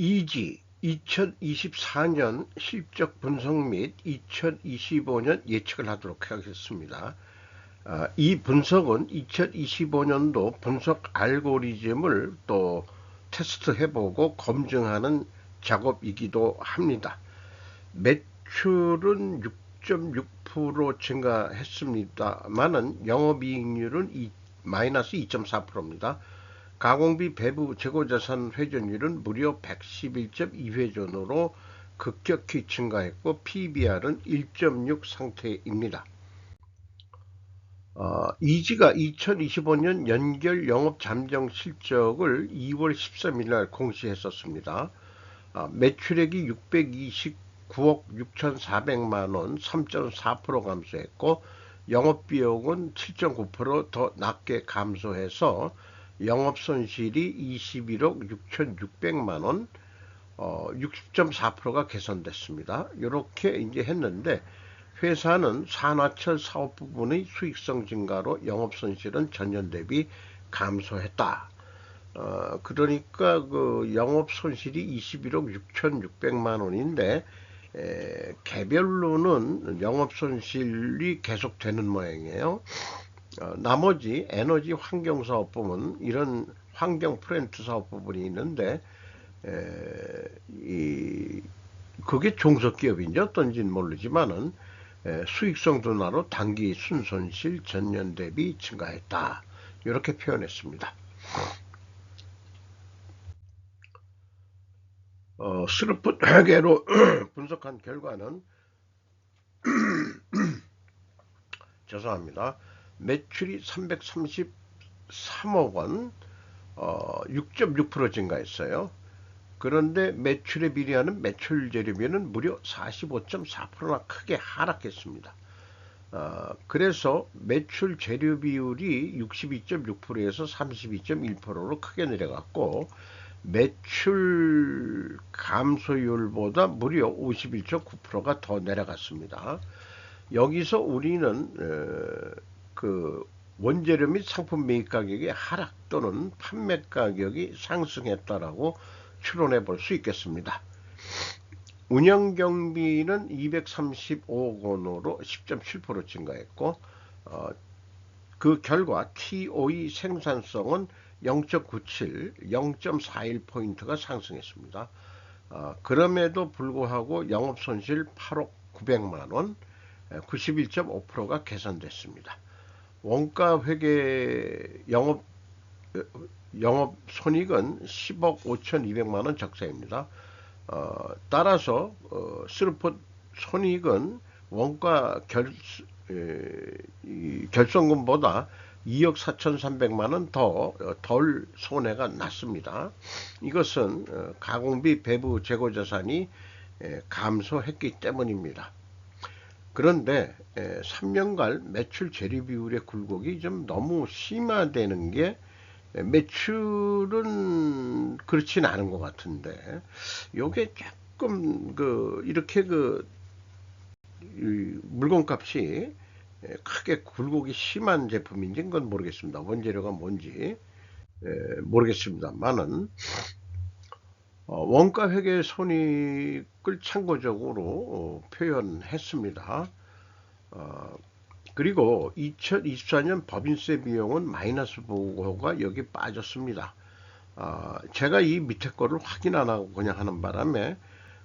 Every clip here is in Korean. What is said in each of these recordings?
이지 2024년 실적 분석 및 2025년 예측을 하도록 하겠습니다. 이 분석은 2025년도 분석 알고리즘을 또 테스트해보고 검증하는 작업이기도 합니다. 매출은 6.6% 증가했습니다만은 영업이익률은 마이너스 2.4%입니다. 가공비 배부 재고자산 회전율은 무려 111.2회전으로 급격히 증가했고 PBR은 1.6 상태입니다. 이지가 2025년 연결 영업 잠정 실적을 2월 13일 날 공시했었습니다. 매출액이 629억 6,400만 원, 3.4% 감소했고 영업비용은 7.9% 더 낮게 감소해서 영업손실이 21억 6,600만 원, 60.4%가 개선됐습니다. 이렇게 이제 했는데 회사는 산화철 사업 부분의 수익성 증가로 영업손실은 전년 대비 감소했다. 그러니까 그 영업손실이 21억 6,600만 원인데 개별로는 영업손실이 계속되는 모양이에요. 나머지 에너지 환경 사업 부분, 이런 환경 플랜트 사업 부분이 있는데 그게 종속기업인지 어떤지는 모르지만은 수익성 둔화로 단기 순손실 전년 대비 증가했다. 이렇게 표현했습니다. 스루풋 회계로 분석한 결과는 죄송합니다. 매출이 333억 원, 6.6% 증가했어요. 그런데 매출에 비례하는 매출 재료비는 무려 45.4%나 크게 하락했습니다. 그래서 매출 재료 비율이 62.6%에서 32.1%로 크게 내려갔고 매출 감소율보다 무려 51.9%가 더 내려갔습니다. 여기서 우리는 그 원재료 및 상품 매입 가격의 하락 또는 판매 가격이 상승했다라고 추론해 볼 수 있겠습니다. 운영 경비는 235억 원으로 10.7% 증가했고 그 결과 TOE 생산성은 0.97, 0.41포인트가 상승했습니다. 그럼에도 불구하고 영업손실 8억 900만 원, 91.5%가 개선됐습니다. 원가 회계 영업 손익은 10억 5,200만 원 적자입니다. 따라서 스루풋 손익은 원가 결손금보다 2억 4,300만 원 덜 손해가 났습니다. 이것은 가공비 배부 재고자산이 감소했기 때문입니다. 그런데 3년간 매출 재료 비율의 굴곡이 좀 너무 심화되는 게 매출은 그렇진 않은 것 같은데 요게 조금 이렇게 물건값이 크게 굴곡이 심한 제품인지 건 모르겠습니다. 원재료가 뭔지 모르겠습니다만은 원가 회계 손익을 참고적으로 표현했습니다. 그리고 2024년 법인세 비용은 마이너스 보고가 여기 빠졌습니다. 제가 이 밑에 거를 확인 안 하고 그냥 하는 바람에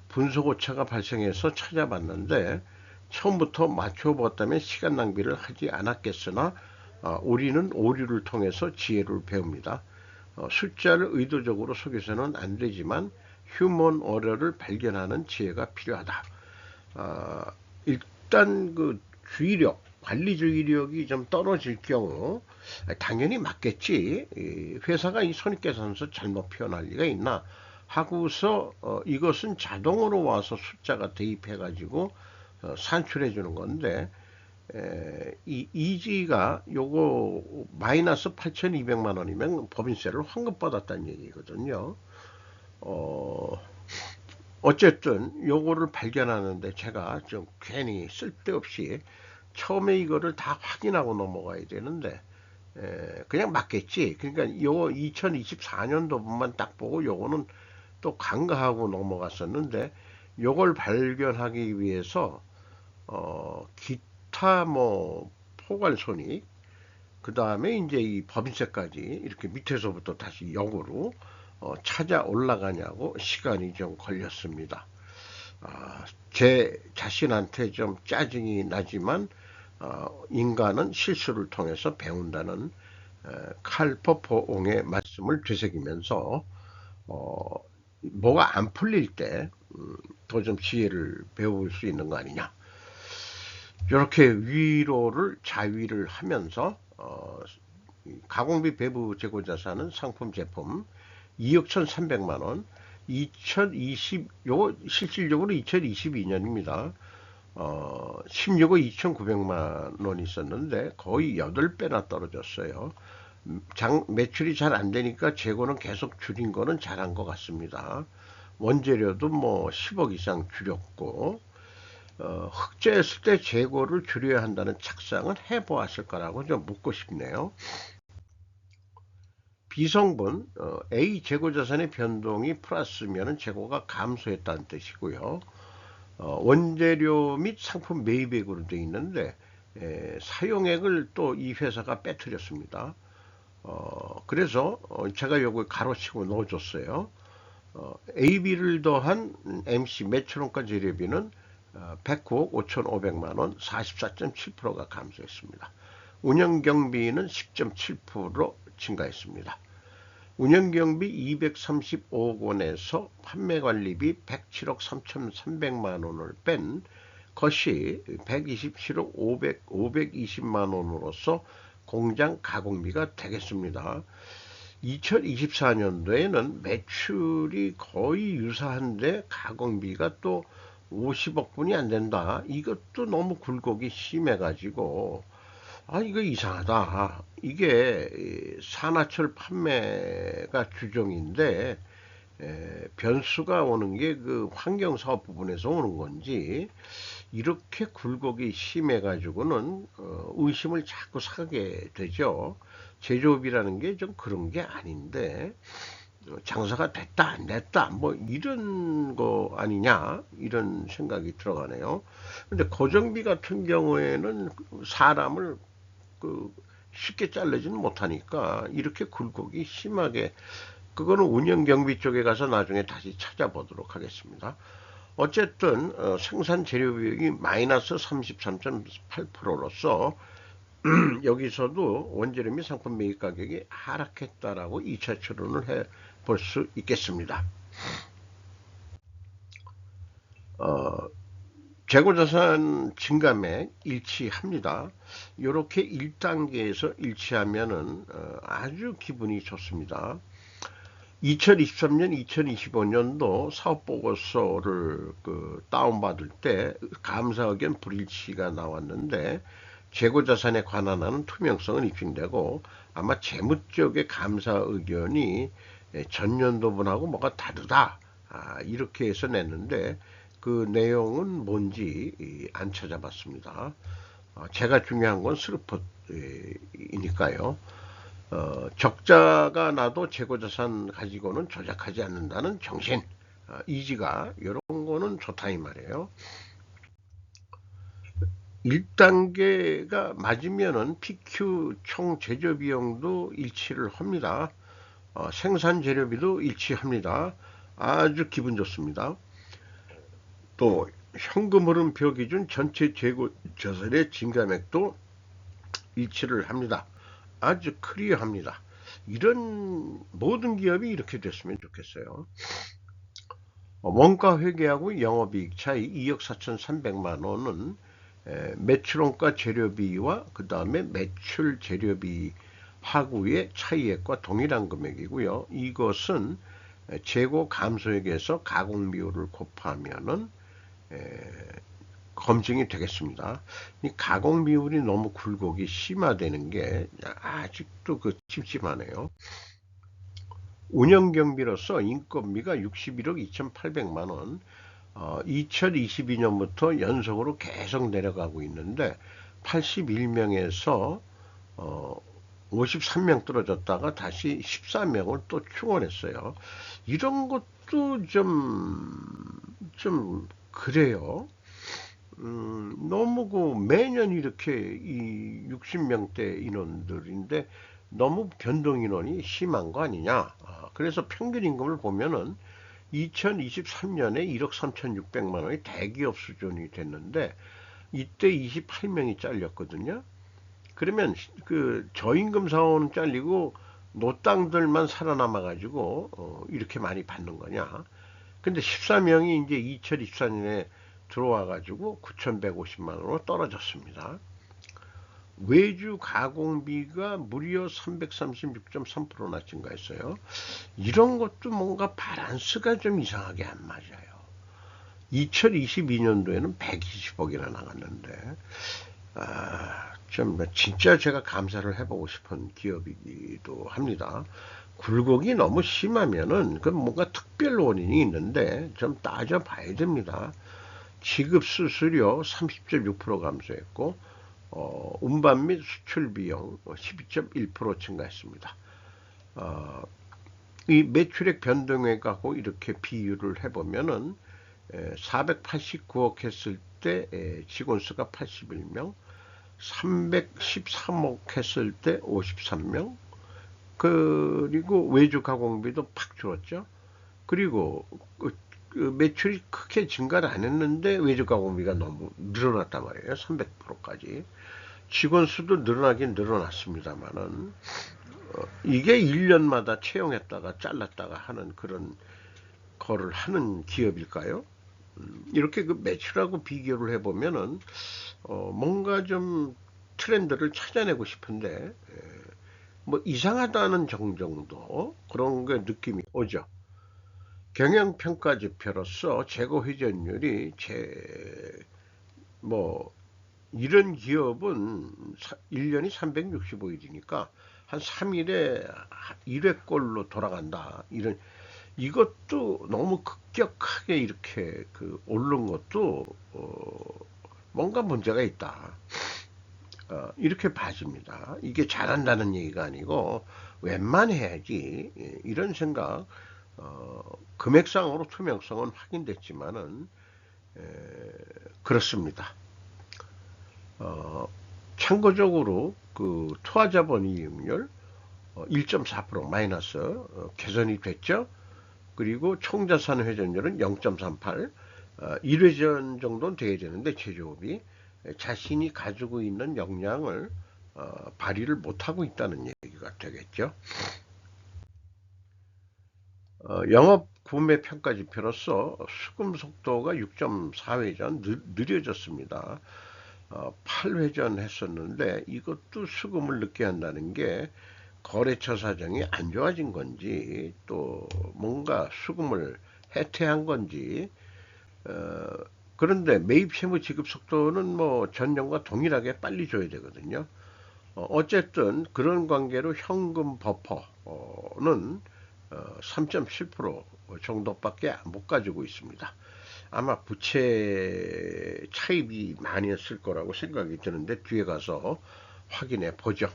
분석 오차가 발생해서 찾아봤는데 처음부터 맞춰보았다면 시간 낭비를 하지 않았겠으나 우리는 오류를 통해서 지혜를 배웁니다. 숫자를 의도적으로 속여서는 안 되지만 휴먼 어려를 발견하는 지혜가 필요하다. 일단 그 주의력, 관리 주의력이 좀 떨어질 경우 당연히 맞겠지. 회사가 이 손익계산서 잘못 표현할 리가 있나 하고서 이것은 자동으로 와서 숫자가 대입해가지고 산출해 주는 건데 이 이지가 요거 마이너스 8,200만 원이면 법인세를 환급받았다는 얘기거든요. 어쨌든 요거를 발견하는데 제가 좀 괜히 쓸데없이 처음에 이거를 다 확인하고 넘어가야 되는데 그냥 맞겠지. 그러니까 요 2024년도분만 딱 보고 요거는 또 간과하고 넘어갔었는데 요걸 발견하기 위해서 기타 뭐 포괄손익 그 다음에 이제 이 법인세까지 이렇게 밑에서부터 다시 역으로 찾아 올라가냐고 시간이 좀 걸렸습니다. 제 자신한테 좀 짜증이 나지만 인간은 실수를 통해서 배운다는 칼포포옹의 말씀을 되새기면서 뭐가 안 풀릴 때 더 좀 지혜를 배울 수 있는 거 아니냐. 이렇게 위로를 자위를 하면서 가공비 배부 재고 자산은 상품 제품 2억 1,300만 원, 2020 실질적으로 2022년입니다. 16억 2,900만 원 있었는데 거의 8배나 떨어졌어요. 매출이 잘 안 되니까 재고는 계속 줄인 거는 잘한 것 같습니다. 원재료도 뭐 10억 이상 줄였고 흑자했을 때 재고를 줄여야 한다는 착상을 해보았을 거라고 좀 묻고 싶네요. 비성분 A 재고자산의 변동이 플러스면 재고가 감소했다는 뜻이고요. 원재료 및 상품 매입액으로 되어 있는데 사용액을 또 이 회사가 빼뜨렸습니다. 그래서 제가 요걸 가로치고 넣어줬어요. AB를 더한 MC 매출원가 재료비는 109억 5,500만원 44.7%가 감소했습니다. 운영경비는 10.7% 증가했습니다. 운영경비 235억 원에서 판매관리비 107억 3,300만원을 뺀 것이 127억 520만원으로서 공장 가공비가 되겠습니다. 2024년도에는 매출이 거의 유사한데 가공비가 또 50억 분이 안 된다. 이것도 너무 굴곡이 심해가지고 이거 이상하다. 이게 산화철 판매가 주종인데 변수가 오는 게 그 환경사업 부분에서 오는 건지 이렇게 굴곡이 심해가지고는 의심을 자꾸 사게 되죠. 제조업이라는 게 좀 그런 게 아닌데 장사가 됐다 안 됐다 뭐 이런 거 아니냐 이런 생각이 들어가네요. 근데 고정비 같은 경우에는 사람을 쉽게 자르지는 못하니까 이렇게 굴곡이 심하게 그거는 운영경비 쪽에 가서 나중에 다시 찾아보도록 하겠습니다. 어쨌든 생산 재료비용이 마이너스 33.8%로서 여기서도 원재료 및 상품 매입 가격이 하락했다라고 2차 추론을 해 볼 수 있겠습니다. 재고자산 증감액 일치합니다. 이렇게 1단계에서 일치하면은 아주 기분이 좋습니다. 2023년, 2025년도 사업보고서를 다운받을 때 감사 의견 불일치가 나왔는데 재고자산에 관한 투명성은 입증되고 아마 재무 쪽의 감사 의견이 전년도분하고 뭐가 다르다 이렇게 해서 냈는데 그 내용은 뭔지 안 찾아봤습니다. 제가 중요한 건 스루폿이니까요. 적자가 나도 재고자산 가지고는 조작하지 않는다는 정신, 이지가 이런 거는 좋다 이 말이에요. 1단계가 맞으면은 PQ 총 제조 비용도 일치를 합니다. 생산 재료비도 일치합니다. 아주 기분 좋습니다. 또 현금 흐름표 기준 전체 재고 자산의 증감액도 일치를 합니다. 아주 클리어합니다. 이런 모든 기업이 이렇게 됐으면 좋겠어요. 원가 회계하고 영업이익 차이 2억 4,300만 원은 매출원가 재료비와 그 다음에 매출 재료비 하구의 차이액과 동일한 금액이고요. 이것은 재고 감소액에서 가공비율을 곱하면은 검증이 되겠습니다. 이 가공비율이 너무 굴곡이 심화되는 게 아직도 찜찜하네요. 운영경비로서 인건비가 61억 2,800만 원 2022년부터 연속으로 계속 내려가고 있는데 81명에서 53명 떨어졌다가 다시 14명을 또 충원했어요. 이런 것 이것도 좀 그래요. 너무 매년 이렇게 이 60명대 인원들인데 너무 변동 인원이 심한 거 아니냐. 그래서 평균 임금을 보면은 2023년에 1억 3,600만 원이 대기업 수준이 됐는데 이때 28명이 잘렸거든요. 그러면 그 저임금 사원은 잘리고 노땅들만 살아남아 가지고 이렇게 많이 받는 거냐. 근데 14명이 이제 2024년에 들어와 가지고 9,150만 원으로 떨어졌습니다. 외주 가공비가 무려 336.3%나 증가했어요. 이런 것도 뭔가 밸런스가 좀 이상하게 안 맞아요. 2022년도에는 120억이나 나갔는데 좀 진짜 제가 감사를 해보고 싶은 기업이기도 합니다. 굴곡이 너무 심하면은 그 뭔가 특별 원인이 있는데 좀 따져봐야 됩니다. 지급 수수료 30.6% 감소했고 운반 및 수출 비용 12.1% 증가했습니다. 이 매출액 변동액하고 이렇게 비율을 해보면은 489억 했을 때 직원 수가 81명, 313억 했을 때 53명, 그리고 외주 가공비도 팍 줄었죠. 그리고 그 매출이 크게 증가를 안 했는데 외주 가공비가 너무 늘어났단 말이에요. 300%까지. 직원 수도 늘어나긴 늘어났습니다만은 이게 1년마다 채용했다가 잘랐다가 하는 그런 거를 하는 기업일까요? 이렇게 그 매출하고 비교를 해보면은 뭔가 좀 트렌드를 찾아내고 싶은데 뭐 이상하다는 정도 그런 게 느낌이 오죠. 경영평가지표로서 재고 회전율이 뭐 이런 기업은 1년이 365일이니까 한 3일에 1회꼴로 돌아간다. 이것도 너무 급격하게 이렇게 오른 것도 뭔가 문제가 있다. 이렇게 봐집니다. 이게 잘한다는 얘기가 아니고 웬만해야지 이런 생각. 금액상으로 투명성은 확인됐지만은 그렇습니다. 참고적으로 그 투하자본 이익률 1.4% 마이너스 개선이 됐죠. 그리고 총자산 회전율은 0.38, 1회전 정도는 돼야 되는데 제조업이 자신이 가지고 있는 역량을 발휘를 못하고 있다는 얘기가 되겠죠. 영업 구매 평가 지표로서 수금 속도가 6.4회전 느려졌습니다. 8회전 했었는데 이것도 수금을 늦게 한다는 게 거래처 사정이 안 좋아진 건지 또 뭔가 수금을 해태한 건지 그런데 매입 채무 지급 속도는 뭐 전년과 동일하게 빨리 줘야 되거든요. 어쨌든 그런 관계로 현금 버퍼는 3.7% 정도밖에 못 가지고 있습니다. 아마 부채 차입이 많이 했을 거라고 생각이 드는데 뒤에 가서 확인해 보죠.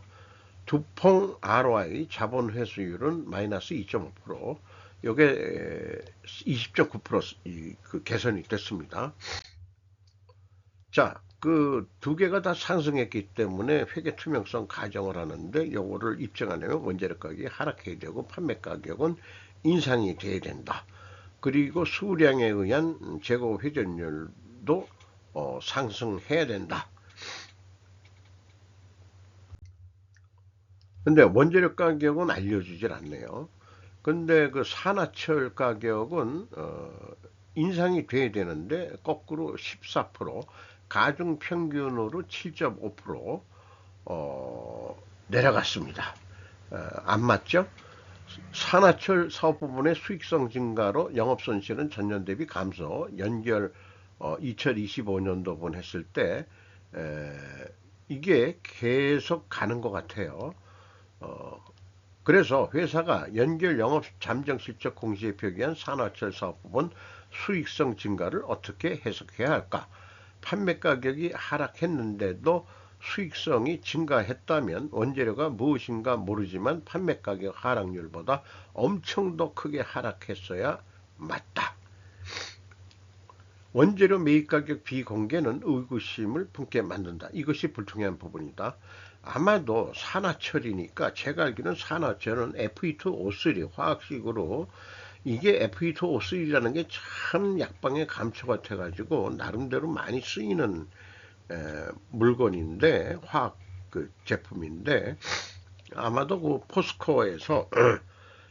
두퐁 ROI 자본 회수율은 마이너스 2.5%, 이게 20.9% 개선이 됐습니다. 자, 그 두 개가 다 상승했기 때문에 회계 투명성 가정을 하는데 요거를 입증하려면 원재료 가격이 하락해야 되고 판매 가격은 인상이 돼야 된다. 그리고 수량에 의한 재고 회전율도 상승해야 된다. 근데 원재료 가격은 알려주질 않네요. 근데 그 산화철 가격은 인상이 돼야 되는데 거꾸로 14%, 가중 평균으로 7.5% 내려갔습니다. 안 맞죠? 산화철 사업 부분의 수익성 증가로 영업손실은 전년 대비 감소, 연결 2025년도분 했을 때 이게 계속 가는 것 같아요. 그래서 회사가 연결 영업 잠정 실적 공시에 표기한 산화철 사업 부분 수익성 증가를 어떻게 해석해야 할까? 판매 가격이 하락했는데도 수익성이 증가했다면 원재료가 무엇인가 모르지만 판매 가격 하락률보다 엄청 더 크게 하락했어야 맞다. 원재료 매입 가격 비공개는 의구심을 품게 만든다. 이것이 불통한 부분이다. 아마도 산화철이니까 제가 알기로는 산화철은 Fe2O3 화학식으로 이게 Fe2O3라는 게 참 약방에 감초 같아가지고 나름대로 많이 쓰이는 물건인데 화학 그 제품인데 아마도 그 포스코에서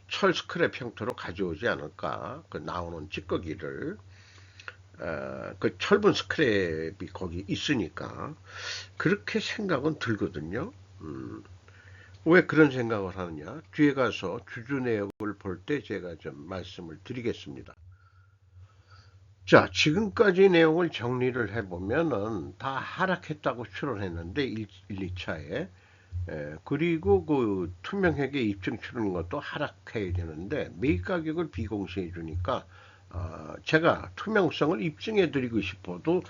철 스크랩 형태로 가져오지 않을까 그 나오는 찌꺼기를 그 철분 스크랩이 거기 있으니까 그렇게 생각은 들거든요. 왜 그런 생각을 하느냐? 뒤에 가서 주주 내역을 볼 때 제가 좀 말씀을 드리겠습니다. 자, 지금까지 내용을 정리를 해보면은 다 하락했다고 추론했는데 1, 2차에 그리고 그 투명회계 입증 치르는 것도 하락해야 되는데 매입 가격을 비공시해 주니까 제가 투명성을 입증해 드리고 싶어도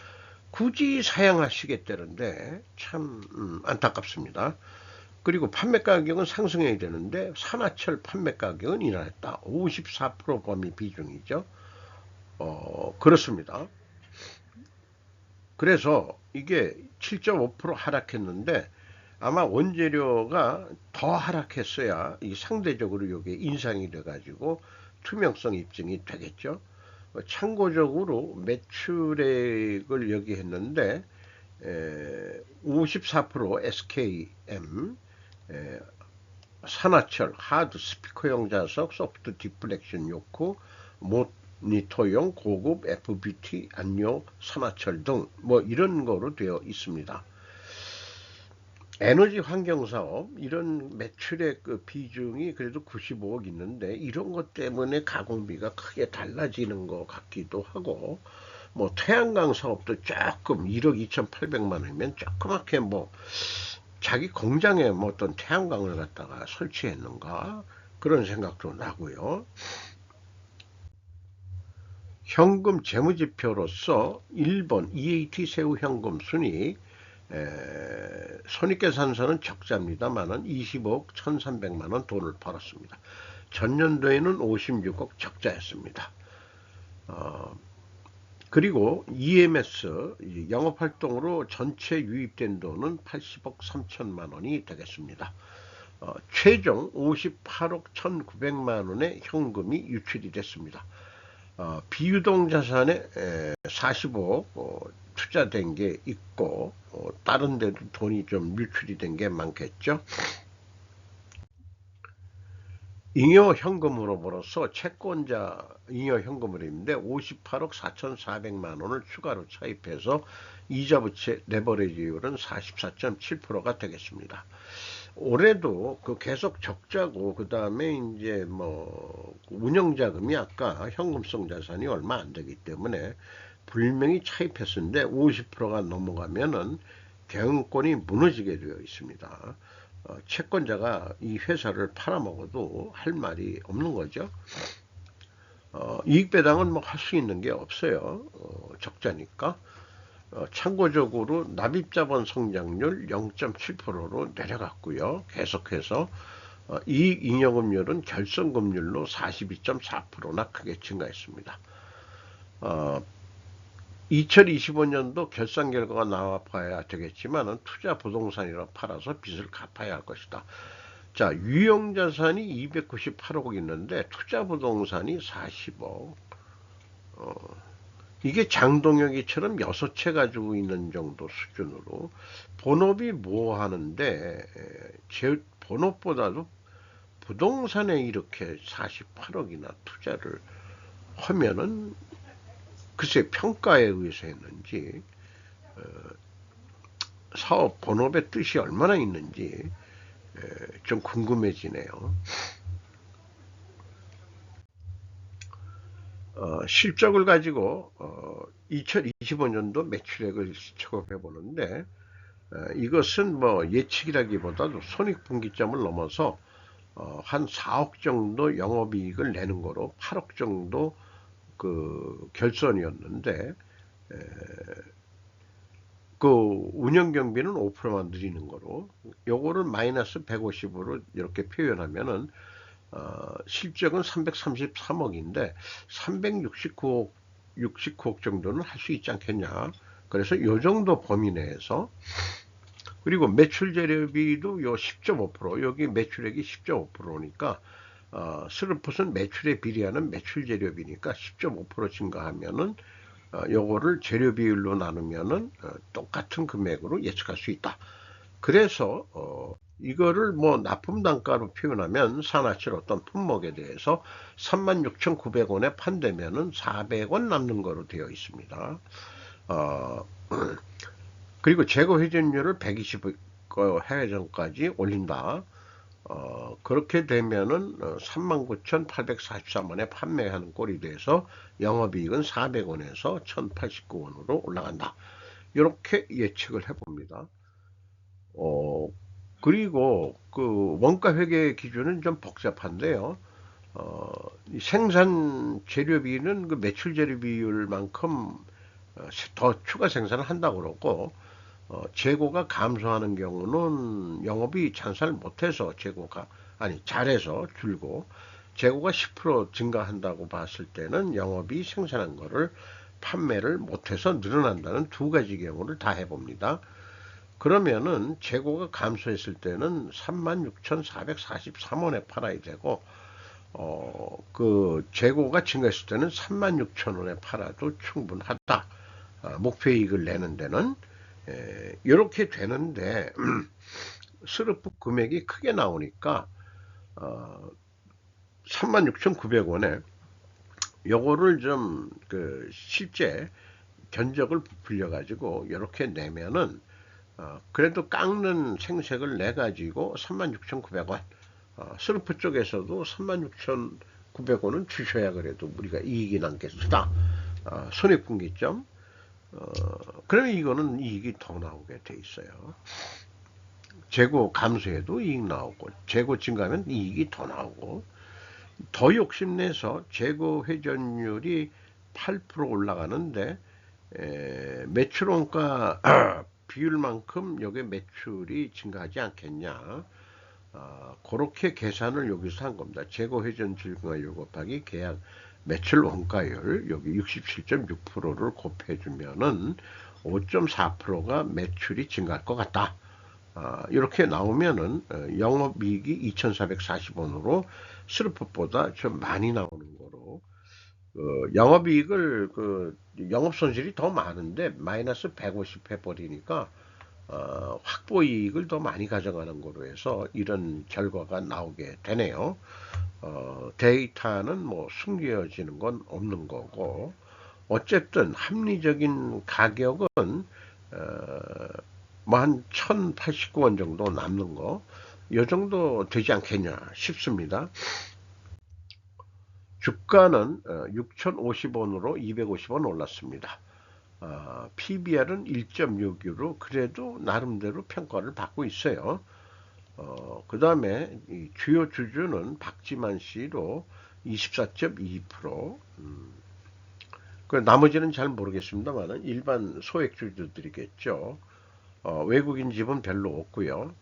굳이 사양하시겠다는데 참 안타깝습니다. 그리고 판매 가격은 상승해야 되는데 산화철 판매 가격은 인하했다. 54% 범위 비중이죠. 그렇습니다. 그래서 이게 7.5% 하락했는데 아마 원재료가 더 하락했어야 이 상대적으로 이게 인상이 돼가지고 투명성 입증이 되겠죠. 참고적으로 매출액을 여기 했는데 54% SKM 산화철 하드 스피커용 좌석 소프트 디플렉션 요크 모니터용 고급 FBT 안료 산화철 등 뭐 이런 거로 되어 있습니다. 에너지 환경 사업 이런 매출의 그 비중이 그래도 95억 있는데 이런 것 때문에 가공비가 크게 달라지는 것 같기도 하고 뭐 태양광 사업도 조금 1억 2,800만 원이면 조그맣게 뭐 자기 공장에 뭐 어떤 태양광을 갖다가 설치했는가 그런 생각도 나고요. 현금 재무지표로서 1번 EAT 새우 현금 순이익 손익계산서는 적자입니다만은 20억 1,300만원 돈을 벌었습니다. 전년도에는 56억 적자였습니다. 그리고 EMS 영업활동으로 전체 유입된 돈은 80억 3천만 원이 되겠습니다. 최종 58억 1,900만 원의 현금이 유출이 됐습니다. 비유동 자산에 45억 투자된 게 있고 다른 데도 돈이 좀 유출이 된 게 많겠죠. 잉여 현금으로서 채권자 잉여 현금으로 있는데 58억 4,400만 원을 추가로 차입해서 이자 부채 레버리지율은 44.7%가 되겠습니다. 올해도 그 계속 적자고 그 다음에 이제 뭐 운영자금이 아까 현금성 자산이 얼마 안 되기 때문에 분명히 차입했었는데 50%가 넘어가면은 경영권이 무너지게 되어 있습니다. 채권자가 이 회사를 팔아먹어도 할 말이 없는 거죠. 이익 배당은 뭐 할 수 있는 게 없어요. 적자니까. 참고적으로 납입자본 성장률 0.7%로 내려갔고요. 계속해서 이익 잉여금률은 결성금률로 42.4%나 크게 증가했습니다. 2025년도 결산 결과가 나와 봐야 되겠지만 투자 부동산이라 팔아서 빚을 갚아야 할 것이다. 자, 유형자산이 298억 있는데 투자 부동산이 40억. 이게 장동혁이처럼 6채 가지고 있는 정도 수준으로 본업이 뭐 하는데 제 본업보다도 부동산에 이렇게 48억이나 투자를 하면은 글쎄 평가에 의해서 했는지 사업 본업의 뜻이 얼마나 있는지 좀 궁금해지네요. 실적을 가지고 2025년도 매출액을 시청해 보는데 이것은 뭐 예측이라기보다도 손익분기점을 넘어서 한 4억 정도 영업이익을 내는 거로 8억 정도 그 결선이었는데 그 운영경비는 5%만 늘리는 거로 요거를 마이너스 150으로 이렇게 표현하면은 실적은 333억인데 369억 정도는 할 수 있지 않겠냐. 그래서 요 정도 범위 내에서, 그리고 매출 재료비도 요 10.5%, 여기 매출액이 10.5%니까 스루풋은 매출에 비례하는 매출 재료비니까 10.5% 증가하면은 요거를 재료 비율로 나누면은 똑같은 금액으로 예측할 수 있다. 그래서 이거를 뭐 납품 단가로 표현하면 산화철 어떤 품목에 대해서 36,900원에 판대면은 400원 남는 거로 되어 있습니다. 어, 그리고 재고 회전율을 120 해외전까지 올린다. 그렇게 되면은 39,843원에 판매하는 꼴이 돼서 영업이익은 400원에서 1,089원으로 올라간다. 이렇게 예측을 해봅니다. 어, 그리고 그 원가 회계 기준은 좀 복잡한데요. 생산 재료비는 그 매출 재료비율만큼 더 추가 생산을 한다고 그러고, 재고가 감소하는 경우는 영업이 잔산을 못해서 재고가, 아니 잘해서 줄고, 재고가 10% 증가한다고 봤을 때는 영업이 생산한 거를 판매를 못해서 늘어난다는 두 가지 경우를 다 해봅니다. 그러면은 재고가 감소했을 때는 36,443원에 팔아야 되고, 그 재고가 증가했을 때는 36,000원에 팔아도 충분하다. 목표이익을 내는 데는 이렇게 되는데 스루풋 금액이 크게 나오니까 36,900원에 요거를 좀 그 실제 견적을 부풀려 가지고 이렇게 내면은 그래도 깎는 생색을 내 가지고 36,900원, 스루프 쪽에서도 36,900원은 주셔야 그래도 우리가 이익이 남겠다. 손익분기점. 그러면 이거는 이익이 더 나오게 돼 있어요. 재고 감소해도 이익 나오고, 재고 증가하면 이익이 더 나오고, 더 욕심내서 재고 회전율이 8% 올라가는데 매출 원가 비율만큼 여기 매출이 증가하지 않겠냐. 그렇게 계산을 여기서 한 겁니다. 재고 회전 증가율 곱하기 계약 매출 원가율, 여기 67.6%를 곱해주면은 5.4%가 매출이 증가할 것 같다. 이렇게 나오면은 영업이익이 2,440원으로 스루풋보다 좀 많이 나오는 거로, 영업이익을 영업손실이 더 많은데 마이너스 150 해버리니까 확보이익을 더 많이 가져가는 거로 해서 이런 결과가 나오게 되네요. 데이터는 뭐 숨겨지는 건 없는 거고, 어쨌든 합리적인 가격은 뭐 한 1,089원 정도 남는 거, 요 정도 되지 않겠냐 싶습니다. 주가는 6,050원으로 250원 올랐습니다. PBR은 1.6으로 그래도 나름대로 평가를 받고 있어요. 그 다음에 주요 주주는 박지만 씨로 24.2%, 그 나머지는 잘 모르겠습니다만 일반 소액 주주들이겠죠. 외국인 집은 별로 없고요.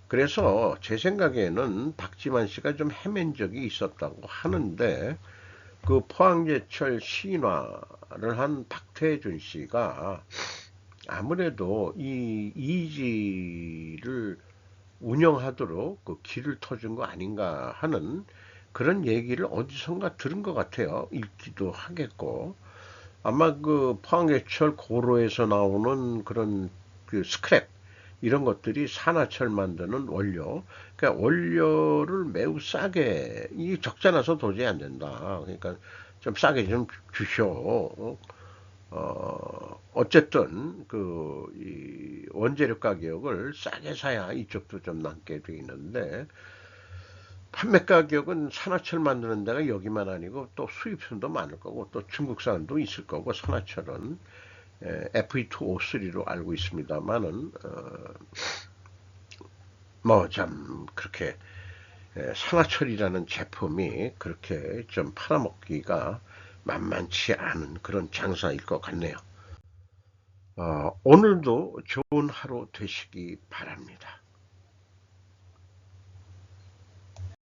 그래서 제 생각에는 박지만 씨가 좀 헤맨 적이 있었다고 하는데, 그 포항제철 신화를 한 박태준 씨가 아무래도 이 이지를 운영하도록 그 길을 터준 거 아닌가 하는 그런 얘기를 어디선가 들은 것 같아요. 읽기도 하겠고, 아마 그 포항제철 고로에서 나오는 그런 그 스크랩, 이런 것들이 산화철 만드는 원료, 그러니까 원료를 매우 싸게, 이 적자 나서 도저히 안 된다. 그러니까 좀 싸게 좀 주셔. 어쨌든 이 원재료 가격을 싸게 사야 이쪽도 좀 남게 돼 있는데, 판매 가격은 산화철 만드는 데가 여기만 아니고 또 수입선도 많을 거고 또 중국산도 있을 거고, 산화철은 Fe2O3로 알고 있습니다만은 뭐 참 그렇게 산화철이라는 제품이 그렇게 좀 팔아먹기가 만만치 않은 그런 장사일 것 같네요. 오늘도 좋은 하루 되시기 바랍니다.